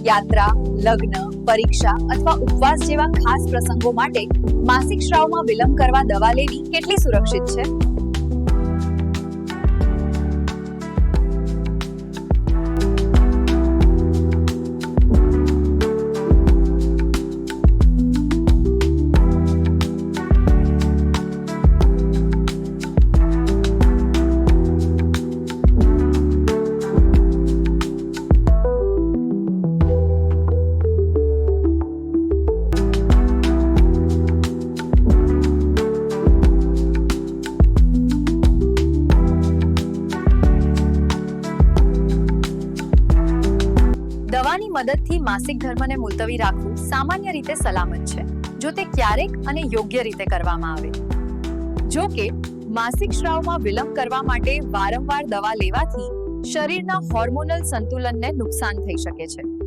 યાત્રા, લગ્ન, પરીક્ષા અથવા ઉપવાસ જેવા ખાસ પ્રસંગો માટે માસિક સ્રાવમાં વિલંબ કરવા દવા લેવી કેટલી સુરક્ષિત છે? દવાની મદદથી માસિક ધર્મને મુલતવી રાખવું સામાન્ય રીતે સલામત છે, જો તે ક્યારેક અને યોગ્ય રીતે કરવામાં આવે. જો કે માસિક સ્રાવમાં વિલંબ કરવા માટે વારંવાર દવા લેવાથી શરીરના હોર્મોનલ સંતુલનને નુકસાન થઈ શકે છે.